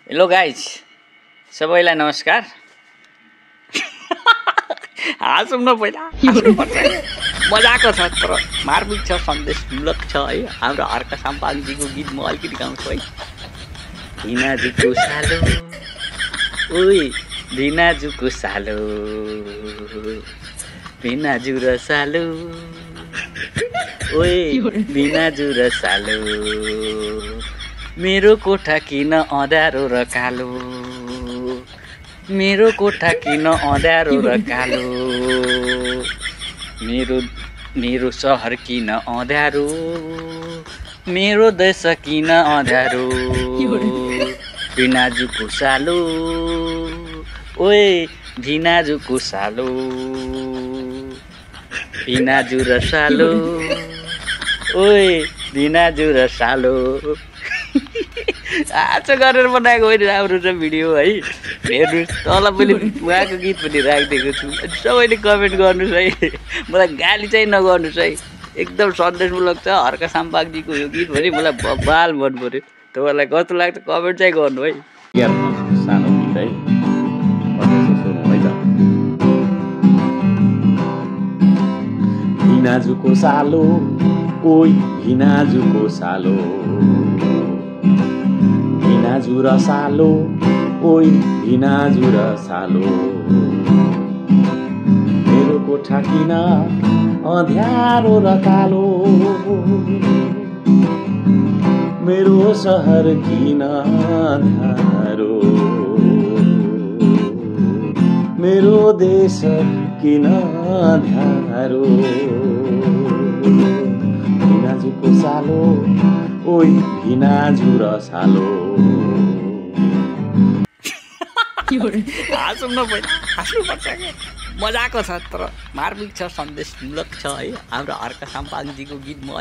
Hello guys, सबैलाई नमस्कार। हाँसौँ पहिला मजाको छ तर मार्मिक छ, सन्देशमूलक छ है। हाम्रो हर्क साम्पाङजीको गीत म अलिकति गाउँछु है। धिनाजुको सालो ओइ धिनाजुको सालो, धिनाजु र सालो ओइ धिनाजु र सालो, मेरो कोठा किन अँध्यारो र कालो, मेरो कोठा किन अँध्यारो र कालो, मेरो सहर किन अँध्यारो, मेरो देश किन अँध्यारो, धिनाजुको सालो ओए धिनाजुको सालो, धिनाजु र सालो ओए धिनाजु र सालो। आज गरेर बनाएको होइन, राम्रो छ भिडियो है। हेर्नुहोस्, तल मैले उहाँको गीत पनि राखिदिएको छु। सबैले कमेन्ट गर्नुहोस् है, मलाई गाली चाहिँ नगर्नुहोस् है। एकदम सन्देशमूलक छ हर्क साम्पाङजीको यो गीत भने मलाई बबाल मन पर्यो। तपाईँलाई कस्तो लाग्छ कमेन्ट चाहिँ गर्नु है। सानो गीत है, सुनौँ है त। धिनाजुको सालो ओइ धिनाजुको सालो, धिनाजु र सालो ओइ धिनाजु र सालो, मेरो कोठा किन अँध्यारो र कालो, मेरो सहर किन अँध्यारो, मेरो देश किन अँध्यारो, धिनाजुको सालो ओइ धिनाजु र सालो। हाँसौँ न पहिला, हाँस्नुपर्छ क्या। मजाको छ तर मार्मिक छ, सन्देशमूलक छ है। हाम्रो हर्क साम्पाङजीको गीत म